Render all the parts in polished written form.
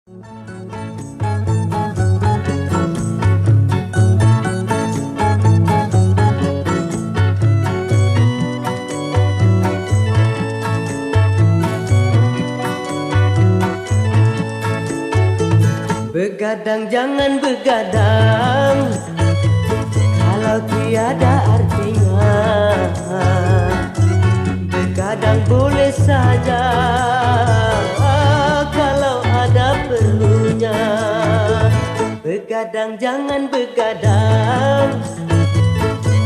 Begadang jangan begadang kalau tiada artinya. Begadang boleh saja kalau ada perlunya. Begadang jangan begadang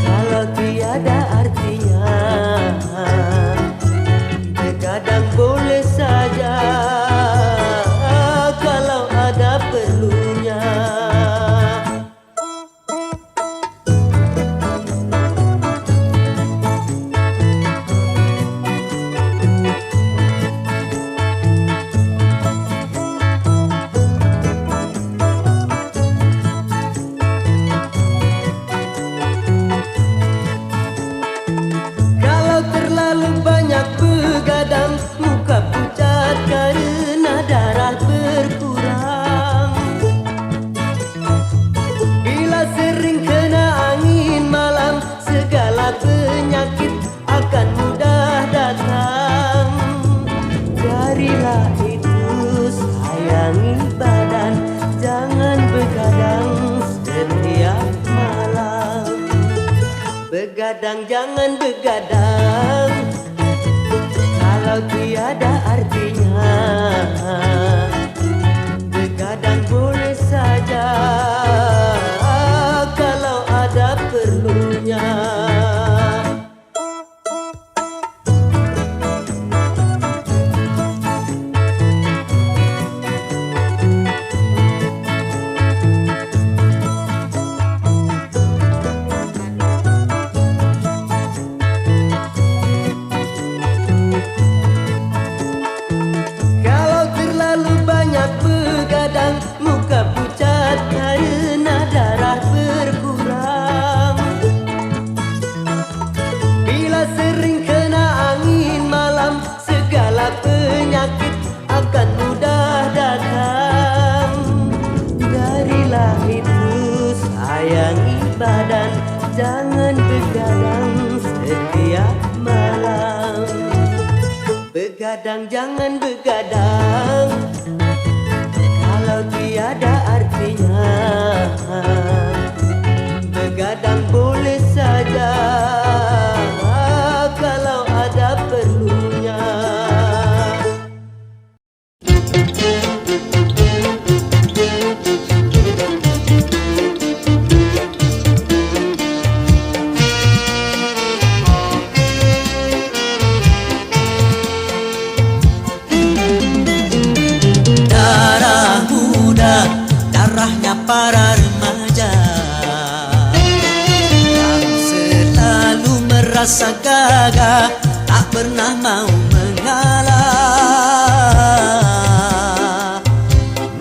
kalau tiada artinya. Begadang boleh saja kalau ada perlunya. Kalau terlalu banyak begadang, muka pucat karena darah berkurang. Bila sering kena angin malam, segala penyakit akan mudah datang. Jadilah itu sayangi badan, jangan begadang setiap malam. Begadang jangan begadang kalau tiada artinya. Begadang boleh saja kalau ada perlunya. Kalau terlalu banyak begadang, muka pucat karena darah berkurang. Bila sering kena angin malam, segala penyakit akan mudah datang. Darilah itu sayangi badan, jangan begadang setiap malam. Begadang jangan begadang kalau tiada artinya. Begadang boleh saja kalau ada perlunya. Darahnya para remaja yang selalu merasa gagah, tak pernah mau mengalah.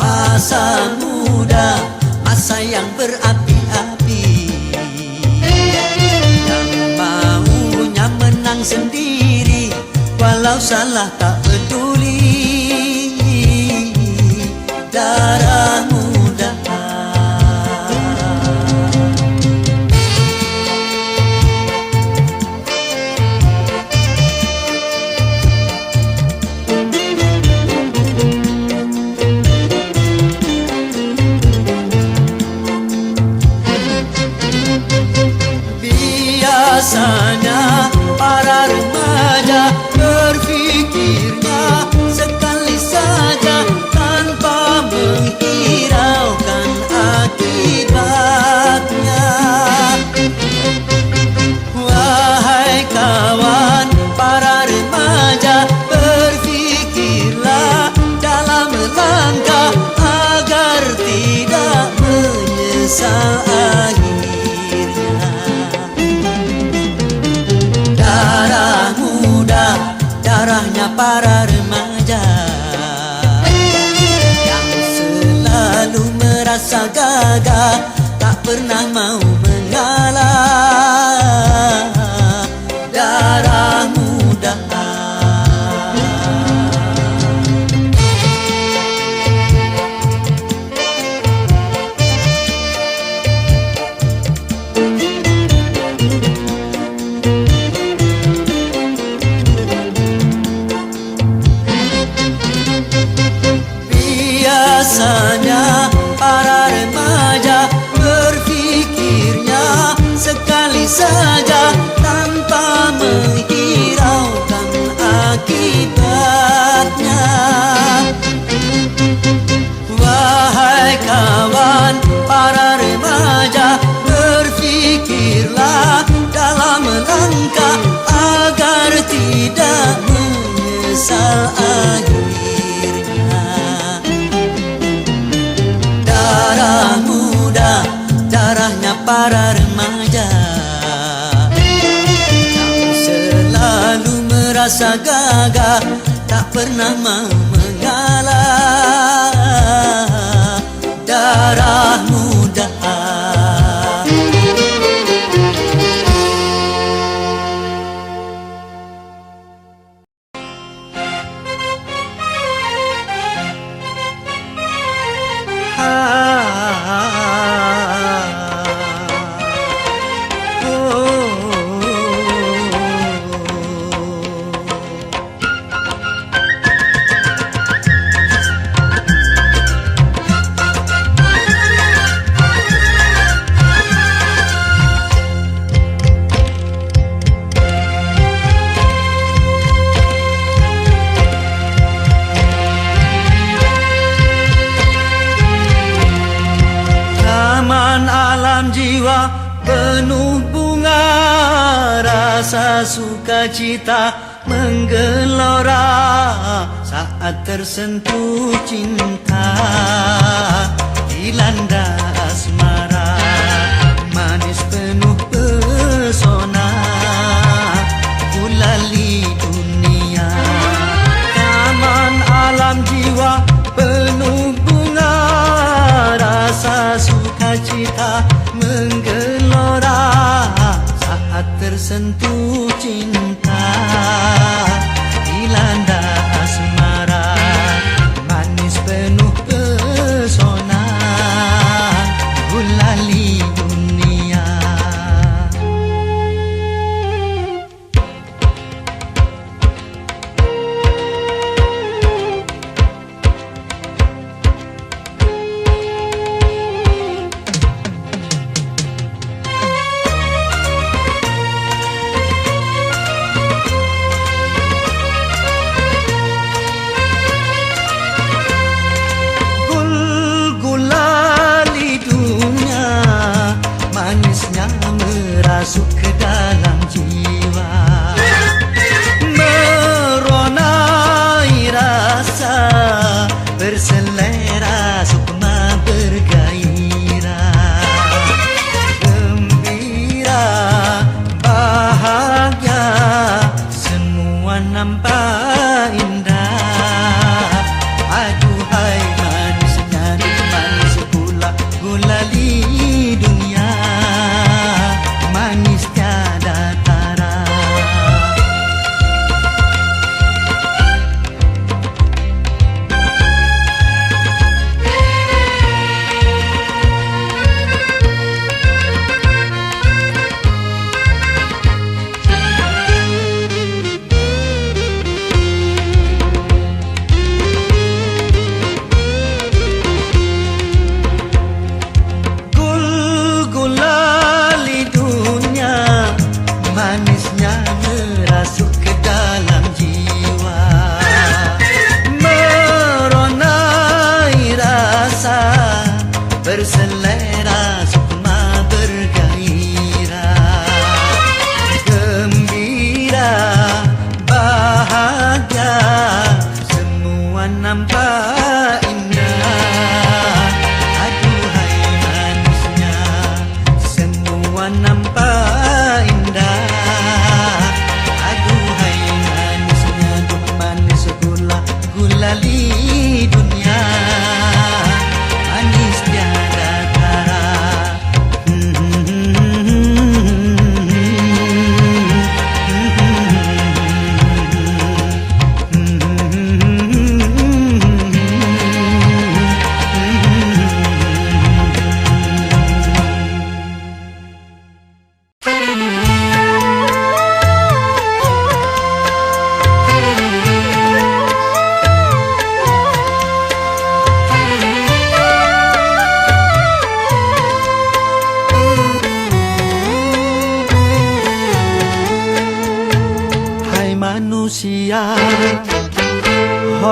Masa muda, masa yang berapi-api, yang maunya menang sendiri, walau salah tak peduli. Darah muda, biasanya para remaja berpikirnya sekali saja tanpa menghiraukan akibatnya. Wahai kawan para remaja, berpikirlah dalam melangkah agar tidak menyesal akhirnya. Darah muda, darahnya para remaja yang selalu merasa gagah, tak pernah mau mengalah. Darah muda, Biasanya para remaja berpikirnya sekali saja tanpa menghiraukan akibatnya. Wahai kawan para remaja, berpikirlah dalam melangkah agar tidak menyesal akhirnya. Darah muda, darahnya para remaja yang selalu merasa gagah, tak pernah mau mengalah. Darah muda. Jiwa penuh bunga, rasa sukacita menggelora saat tersentuh cinta, dilanda asmara, manis penuh pesona, kulali dunia. Taman alam jiwa penuh bunga, rasa sukacita menggelora saat tersentuh cinta, dilanda asmara, manis penuh pesona, gulali dunia. Masuk ke dalam jiwa, meronai rasa, berselera sukma bergairah, gembira, bahagia, semua nampak indah. Aduhai manisnya, manis pula gulali dunia, manis tiada tara.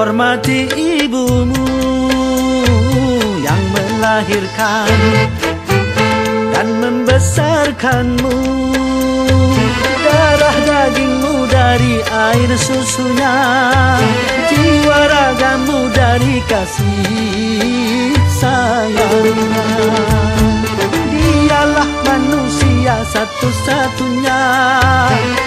hormati ibumu yang melahirkan dan membesarkanmu. Darah dagingmu dari air susunya, jiwa ragamu dari kasih sayangnya. Dialah manusia satu-satunya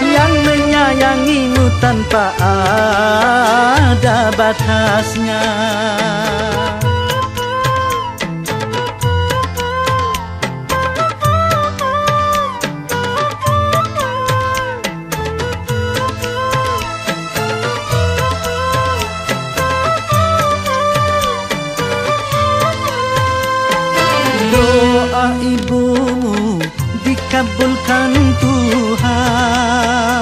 yang menyayangimu tanpa ada batasnya. Doa ibumu dikabulkan Tuhan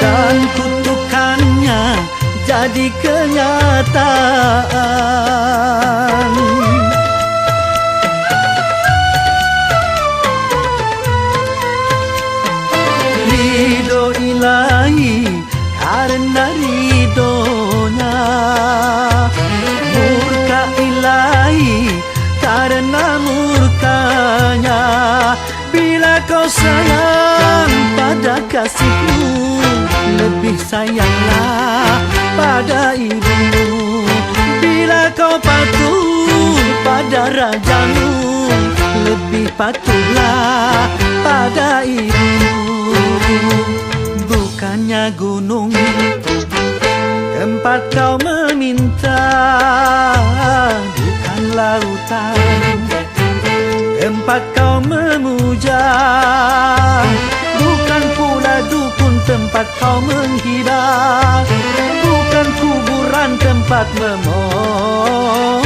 dan kutukannya jadi kenyataan. Ridho ilahi karena ridhonya, murka ilahi karena murkanya. Bila kau sayang pada kasihmu, lebih sayanglah pada ibumu. Bila kau patuh pada rajamu, lebih patuhlah pada ibumu. Bukannya gunung tempat kau meminta, bukan lautan tempat kau memuja, bukan pula dukun tempat kau menghibah, bukan kuburan tempat memohon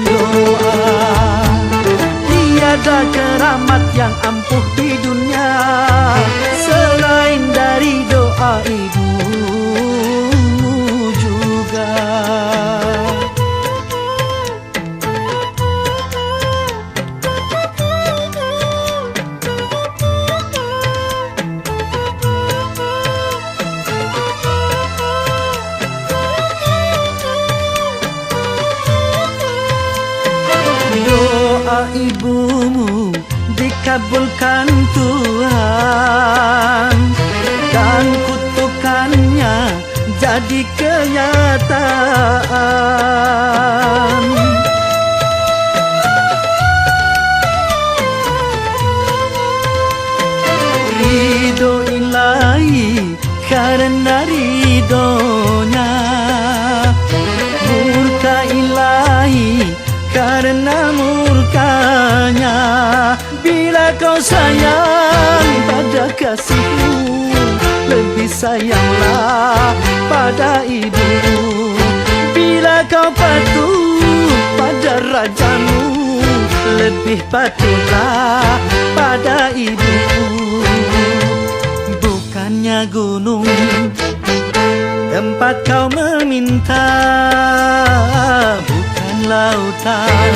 doa. Tiada keramat yang ampuh di dunia selain dari doa ibumu juga. Doa ibumu dikabulkan Tuhan dan kutukannya jadi kenyataan. Ridho ilahi karena ridhonya, murka ilahi karena murkanya. Bila kau sayang pada kasihmu, lebih sayanglah pada ibumu. Bila kau patuh pada rajamu, lebih patuhlah pada ibumu. Bukannya gunung tempat kau meminta, bukan lautan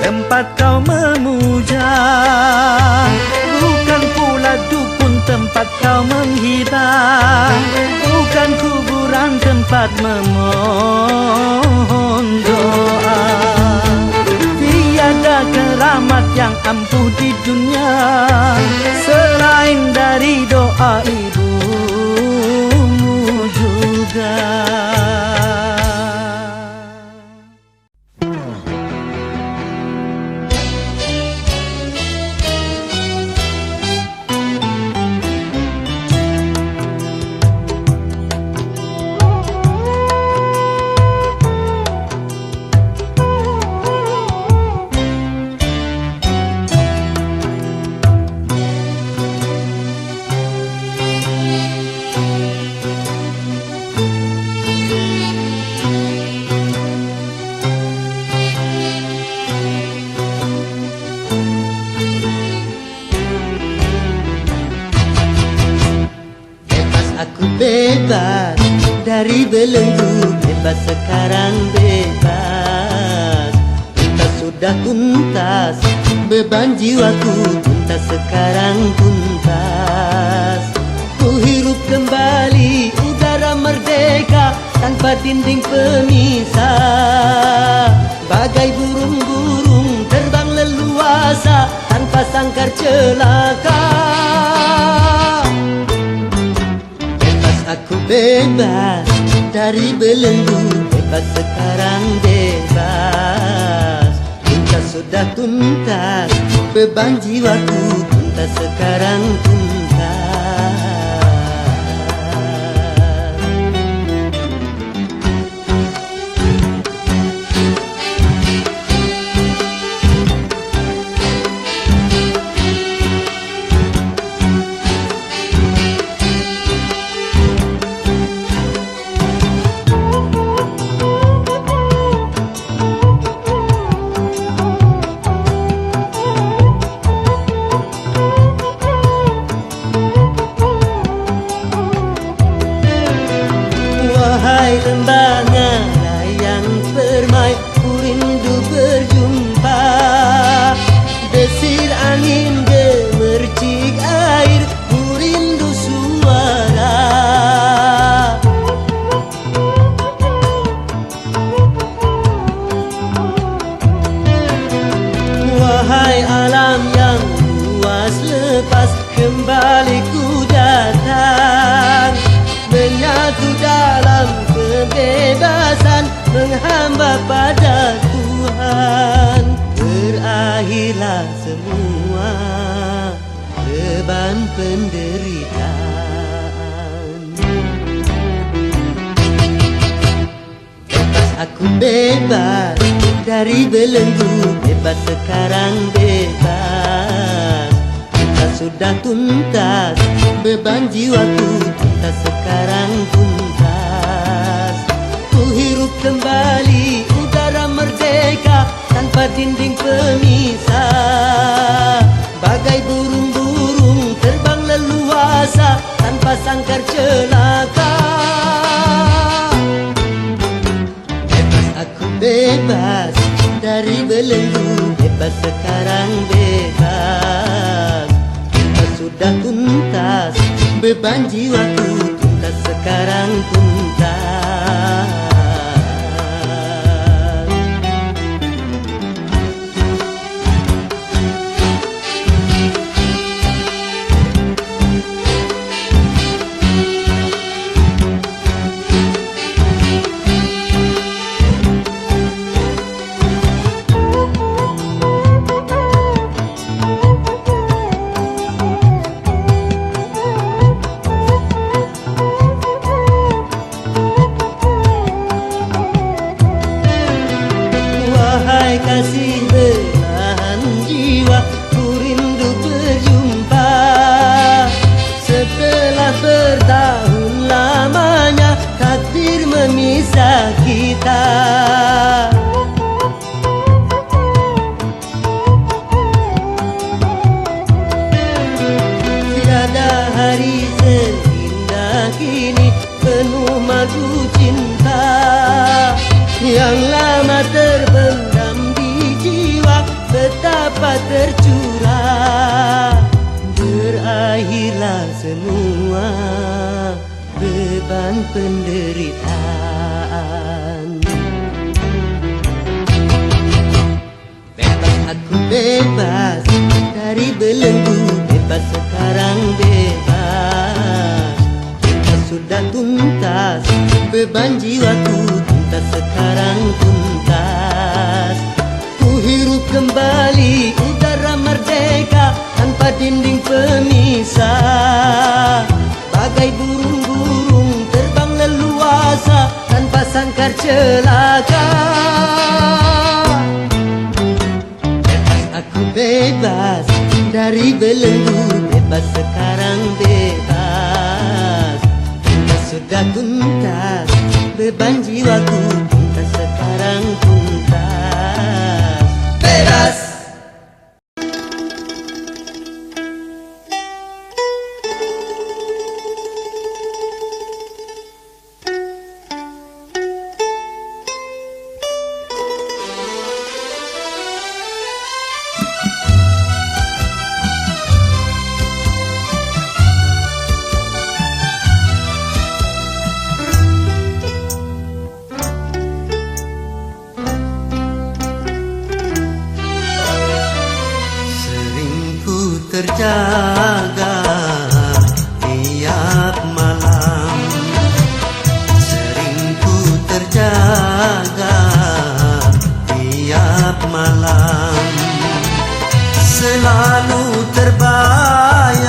tempat kau memuja, bukan pula dukun tempat kau menghibah, bukan kuburan tempat memohon doa. Tiada keramat yang ampuh di dunia selain dari doa ibumu juga. Bebas dari belenggu, bebas sekarang bebas. Tuntas sudah tuntas, beban jiwaku tuntas sekarang tuntas. Ku hirup kembali udara merdeka, tanpa dinding pemisah. Bagai burung-burung terbang leluasa tanpa sangkar celaka. Bebas aku bebas dari belenggu, bebas sekarang bebas. Tuntas sudah tuntas, beban jiwaku tuntas sekarang tuntas. Wahai lembaga layang permai, ku rindu berjumpa. Desir angin gemercik air, ku rindu suara. Wahai alam yang luas lepas, kembali ku datang, menyatu dalam kebebasan, menghamba pada Tuhan. Berakhirlah semua beban penderitaan. Bebas aku bebas dari belenggu, bebas sekarang bebas. Tuntas sudah tuntas, beban jiwaku tuntas sekarang tuntas. Ku hirup kembali udara merdeka tanpa dinding pemisah. Bagai burung-burung terbang leluasa tanpa sangkar celaka. Bebas aku bebas dari belenggu, bebas sekarang bebas. Tuntas sudah tuntas, beban jiwaku tuntas sekarang tuntas. Wahai kasih belahan jiwa, ku rindu berjumpa. Setelah bertahun lamanya takdir memisah kita. Tiada hari seindah kini, penuh madu cinta yang lama terpendam di jiwa, betapa tercurah. Berakhirlah semua beban penderitaan. Bebas aku bebas dari belenggu, bebas sekarang bebas. Tuntas sudah tuntas, beban jiwaku tuntas sekarang tuntas. Ku hirup kembali udara merdeka tanpa dinding pemisah. Bagai burung-burung terbang leluasa tanpa sangkar celaka. Bebas aku bebas dari belenggu, bebas sekarang bebas. Tuntas sudah tuntas, beban jiwaku tuntas sekarang tuntas. Bebas. terjaga tiap malam. Sering ku terjaga tiap malam. Selalu terbayang,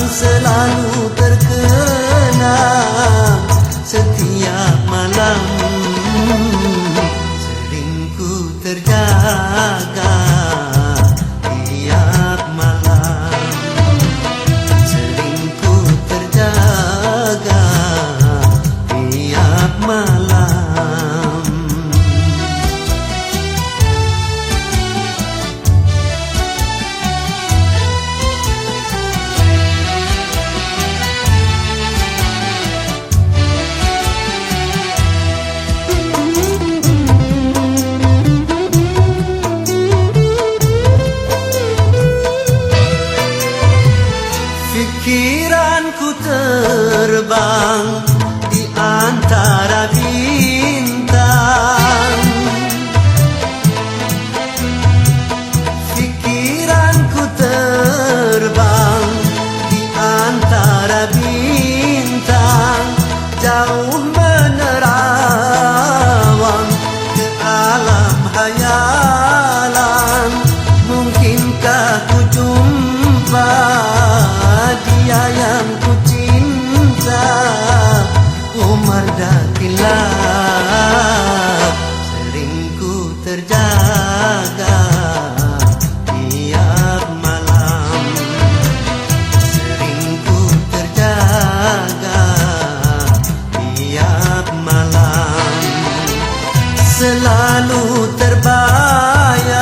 selalu terkenang setiap malam. Sering ku terjaga tiap malam. Sering ku terjaga tiap malam. Pikiranku terbang di antara bintang. Pikiranku terbang di antara bintang, jauh menerawang ke alam hayalan. Mungkinkah ku jumpa dia yang ku cinta, Umar Datillah. Sering ku terjaga tiap malam. Sering ku terjaga tiap malam. Selalu terbayang,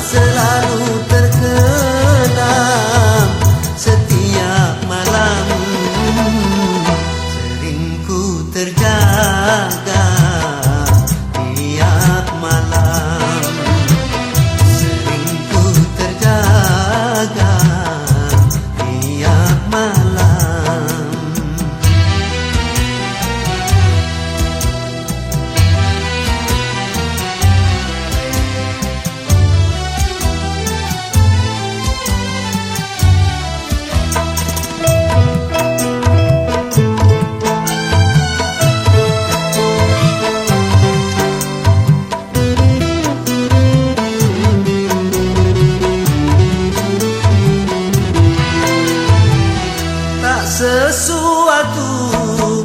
selalu terkenang setiap malam. Sering ku terjaga tiap malam. Sering ku terjaga tiap malam. Sesuatu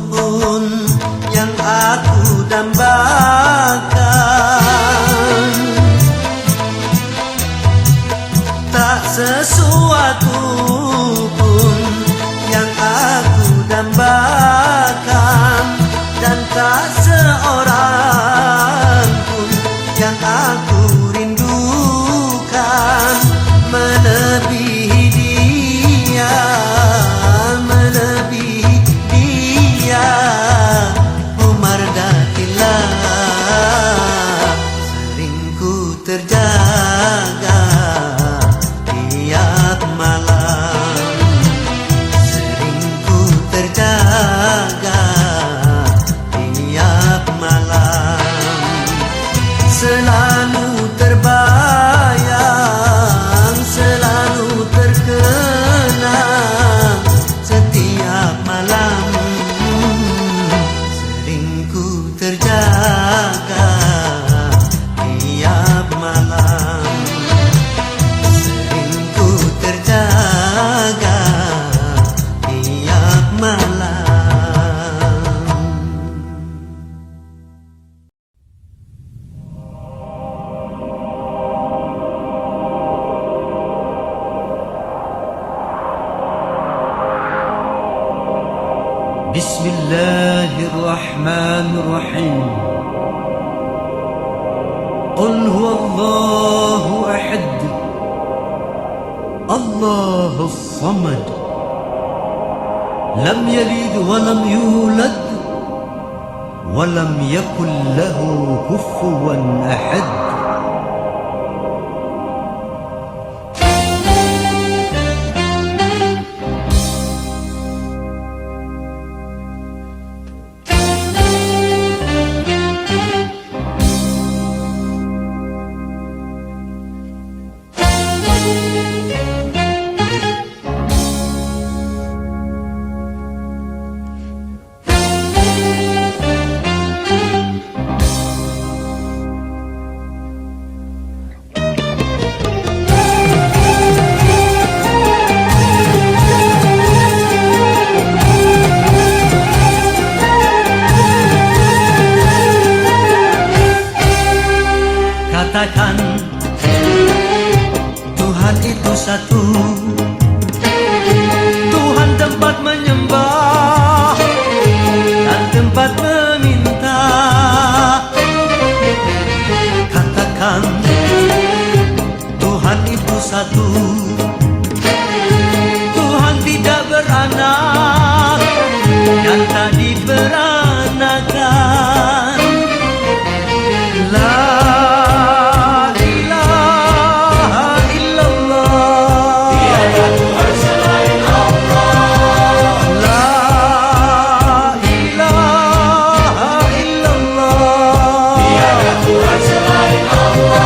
pun yang aku dambakan, tak sesuatu pun yang aku dambakan, dan tak seorang pun yang aku rindukan melebihi dia, melebihi dia, Umar Datillah. Sering ku terjaga tiap malam. Sering ku terjaga tiap malam. Selalu terbayang, selalu terkenang setiap malam. Sering ku terjaga tiap malam. Sering ku terjaga tiap malam. Bismillahirrahmanirrahim. Qul huwallahu ahad, Allahus samad, lam yalid wa lam yulad wa lam yakul lahu kufuwan ahad. Katakan Tuhan itu satu, Tuhan tempat menyembah dan tempat meminta. Katakan Tuhan itu satu, Tuhan tidak beranak dan tak diperanakan. La ilaha illallah, tiada Tuhan selain Allah. La ilaha illallah, tiada Tuhan selain Allah.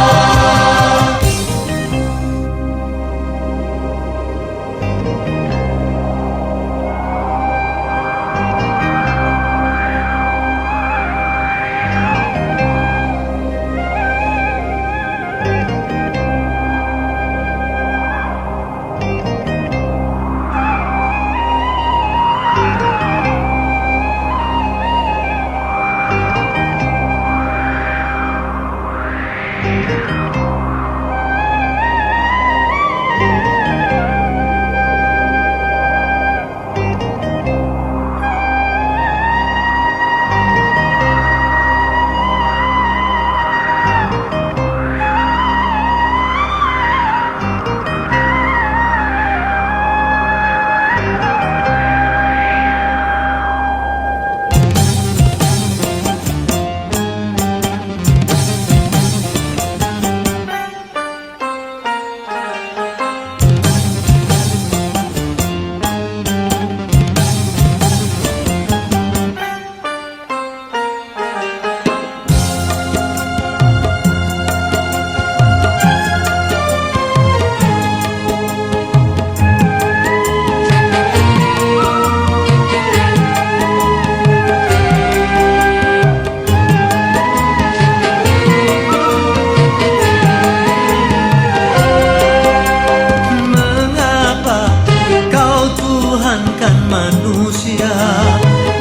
Manusia,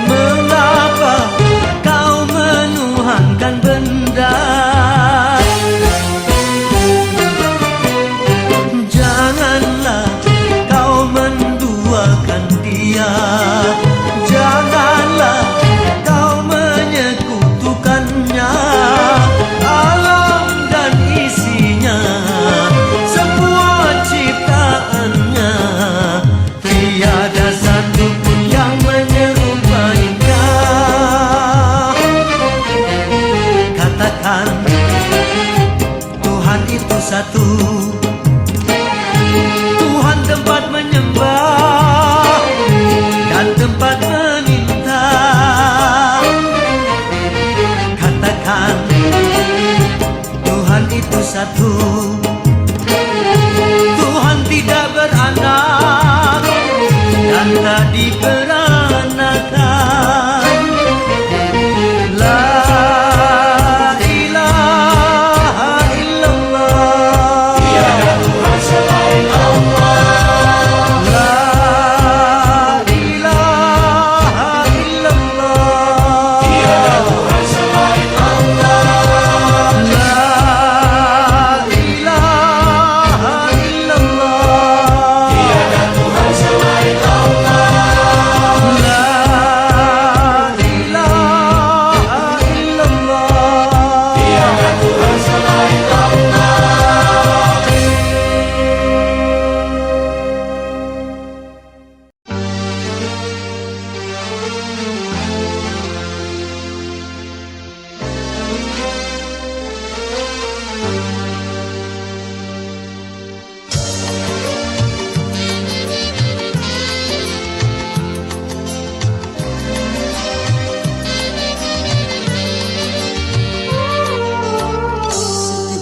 mengapa kau menuhankan benda? Janganlah kau menduakan dia, janganlah kau menyekutukannya. Alam dan isinya, semua ciptaannya, tiada satu pun yang menyerupainya. Katakan Tuhan itu satu, Tuhan tempat menyembah dan tempat meminta. Katakan Tuhan itu satu, Tuhan tidak beranak dan tak diperanakan. La ilaha illallah, tiada Tuhan selain Allah. La ilaha illallah, tiada Tuhan selain Allah. La ilaha illallah, tiada Tuhan selain Allah.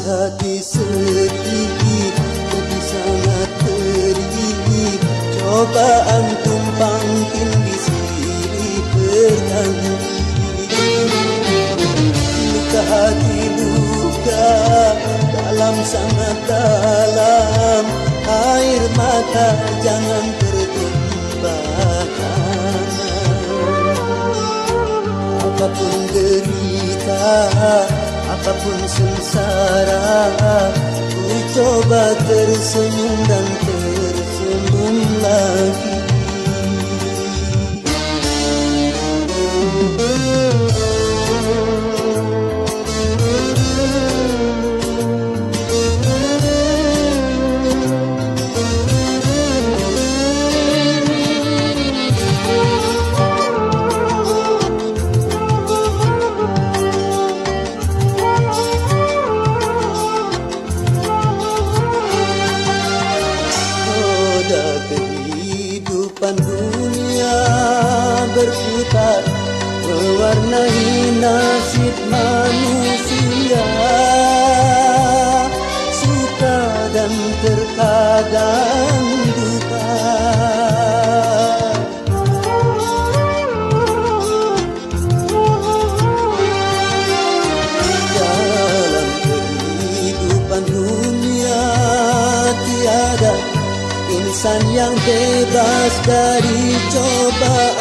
Hati sedih, jadi sangat pedih. Cobaan tumpang tindih silih berganti. Luka hati luka dalam sangat dalam. Air mata jangan tertumpahkan. Apapun derita, apapun sengsara, ku coba tersenyum dan tersenyum lagi. Kehidupan dunia berputar, mewarnai nasib manusia, suka dan terkadang duka. Dalam kehidupan dunia tiada insan yang bebas dari cobaan,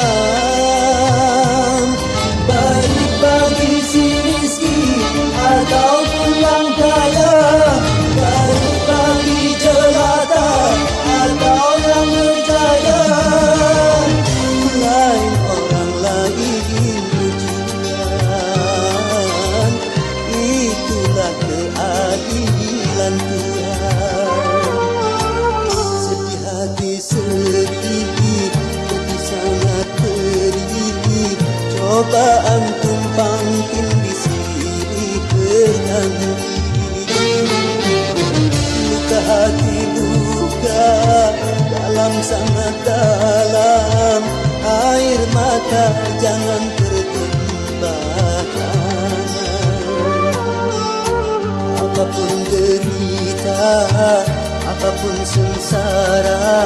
baik bagi si miskin ataupun yang kaya, baik bagi jelata atau yang berjaya. Lain orang lain ujian, itulah keadilan Tuhan. Sedih, tapi sangat pedih, cobaan tumpang tindih silih berganti. Luka hati luka dalam sangat dalam, air mata jangan tertumpahkan. Apapun derita, apapun sengsara,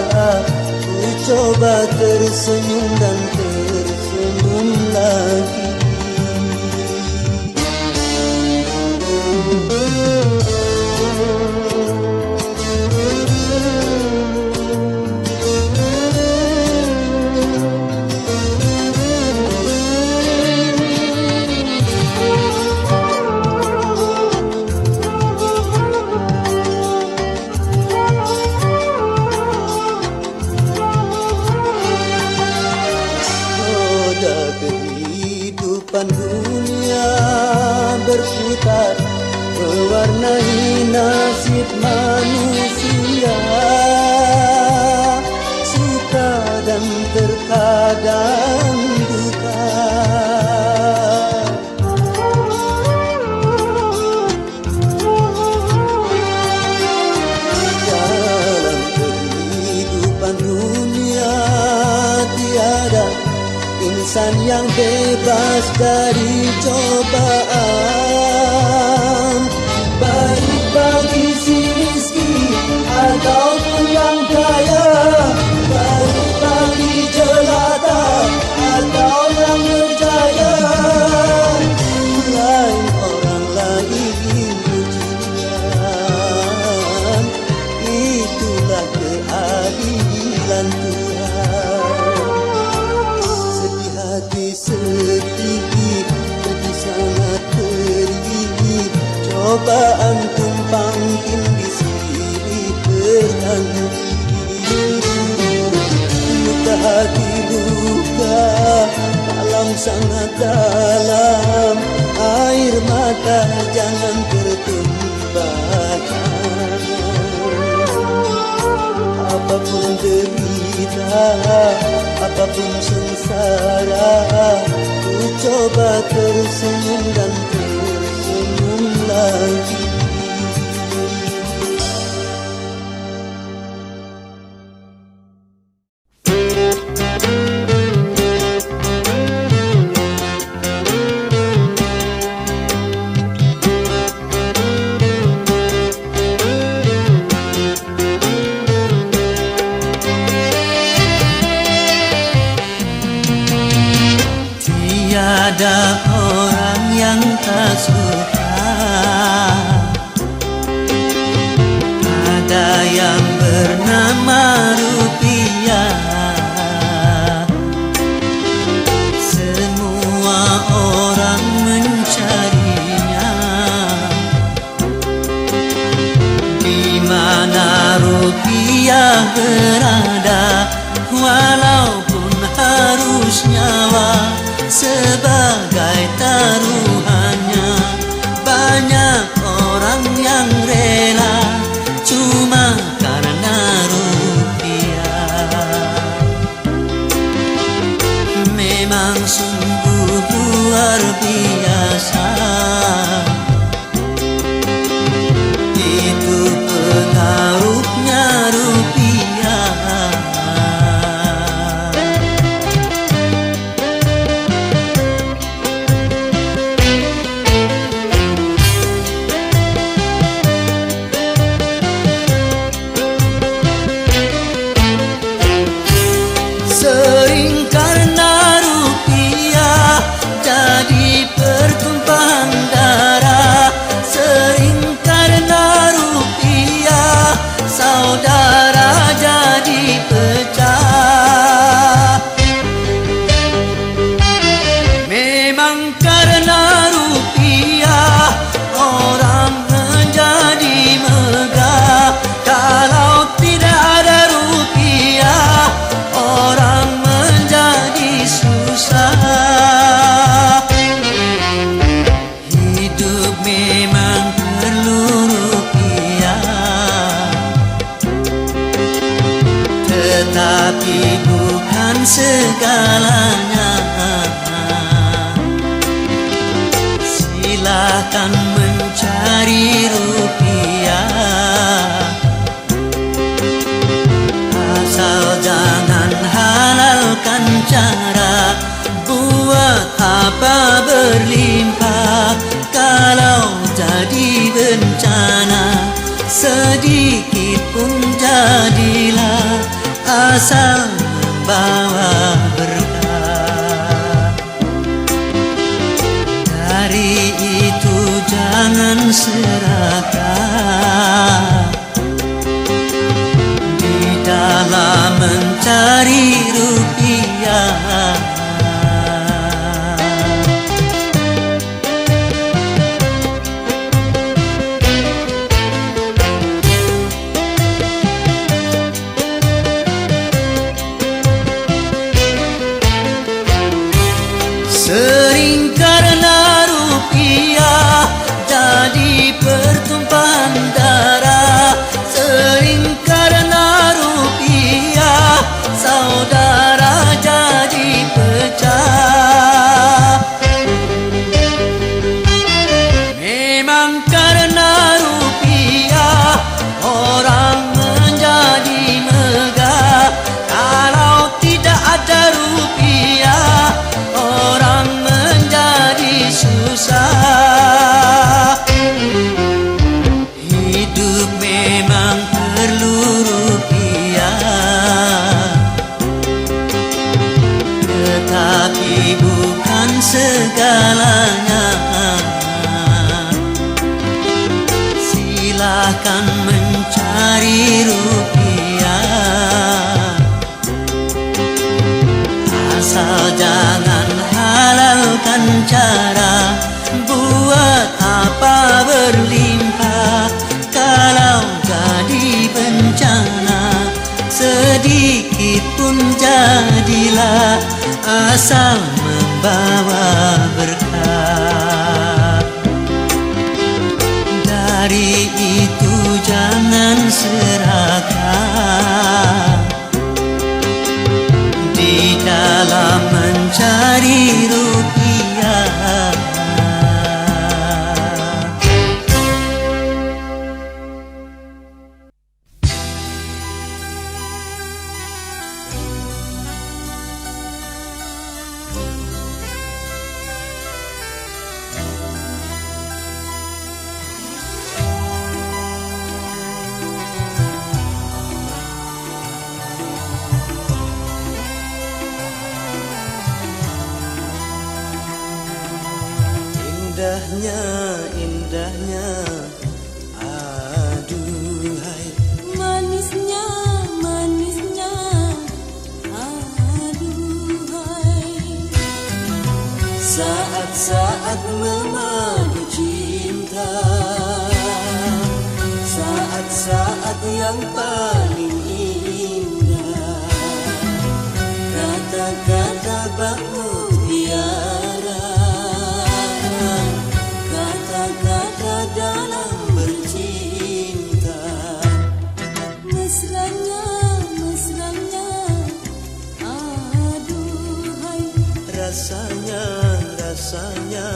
ku coba tersenyum dan tersenyum lagi. Kehidupan dunia berputar, mewarnai nasib manusia, suka dan terkadang duka. Dalam kehidupan dunia tiada insan yang bebas dari cobaan, baik bagi si miskin ataupun yang kaya, baik bagi jelata atau yang berjaya. Lain orang lain ujian, itulah keadilan Tuhan. Sedih, tapi sangat pedih, cobaan tumpang tindih silih berganti. Luka hati luka dalam sangat dalam, air mata jangan tertumpahkan. Apapun derita, apapun sengsara, ku coba tersenyum dan tersenyum lagi. Tiada orang yang tak suka rupiah berada, walaupun harus nyawa sebagai taruhannya. Banyak orang yang rela cuma karena rupiah. Memang sungguh luar biasa itu pengaruhnya rupiah. Sering karena rupiah jadi pertumpahan darah. Sering karena rupiah saudara jadi pecah. Memang karena rupiah orang menjadi megah. Kalau tidak ada rupiah orang menjadi susah. Hidup memang perlu rupiah, tetapi bukan segalanya. Silakan mencari rupiah, asal jangan halalkan cara buat apa berlimpah. Kalau jadi bencana sedikit pun jadilah, asal membawa berkah. Dari itu jangan serakah di dalam mencari rupiah. Sering karena rupiah jadi pertumpahan darah. Sering karena rupiah saudara jadi pecah. Memang karena rupiah orang menjadi megah. Kalau tidak ada rupiah orang menjadi susah. Hidup memang perlu rupiah, tetapi bukan segalanya. Silakan mencari rupiah, asal jangan halalkan cara buat apa berlimpah. Kalau jadi bencana sedikit pun jadilah, asal membawa berkah. Dari itu jangan serakah di dalam mencari rupiah. Indahnya, indahnya, aduhai. Manisnya, manisnya, aduhai. Saat-saat memadu cinta, saat-saat yang paling Kata-kata bak mutiara, kata-kata dalam bercinta. Mesranya, mesranya, aduhai. Rasanya, rasanya,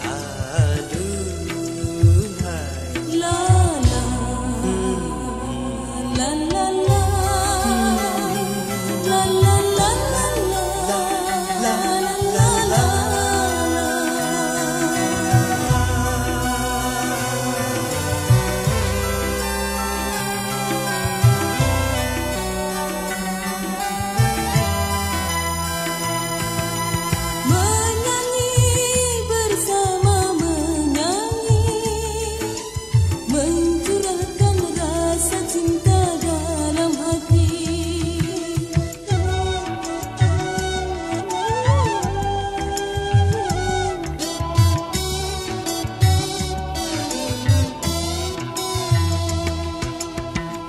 aduhai. La la, la la la, la la la la la, la la menyanyi bersama menyanyi, mencurahkan rasa cinta dalam hati.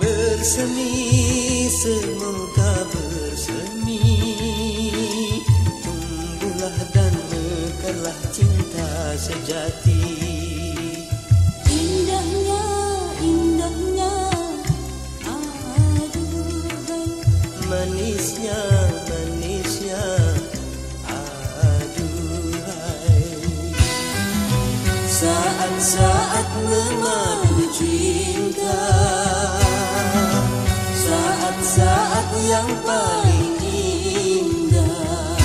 Bersemi, semoga bersemi, tumbuhlah dan mekarlah cinta sejati. Indahnya, indahnya, aduhai. Manisnya, manisnya, aduhai. Saat-saat memadu cinta, saat-saat yang paling indah.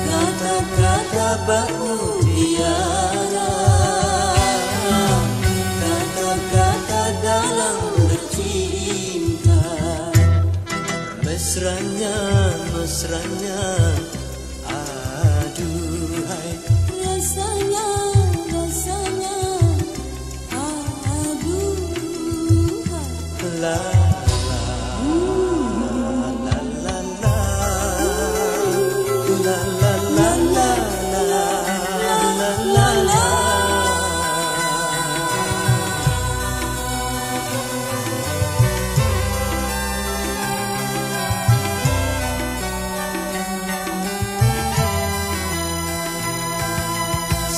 Kata-kata bak mutiara, kata-kata dalam bercinta. Mesranya, mesranya, aduhai. Rasanya, rasanya, aduhai. La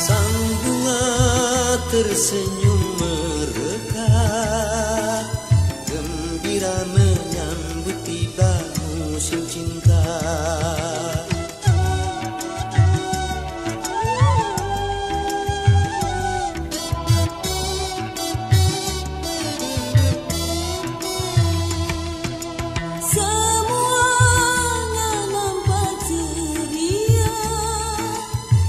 sang bunga tersenyum mereka, gembira menyambut tiba musim cinta. Semuanya nampak ceria,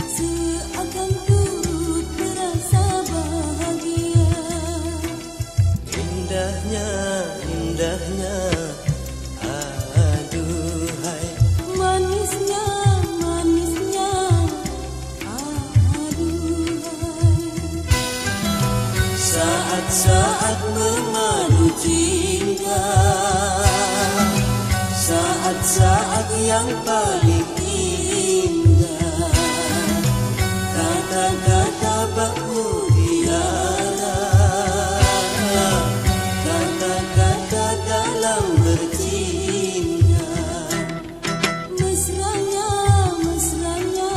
seakan turut berasa bahagia. Indahnya, indahnya, aduhai. Manisnya, manisnya, aduhai. Saat-saat memadu cinta, saat-saat yang paling indah. Kata-kata bak mutiara, kata-kata dalam bercinta. Mesranya, mesranya,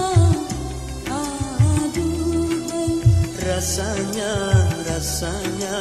aduhai. Rasanya, rasanya,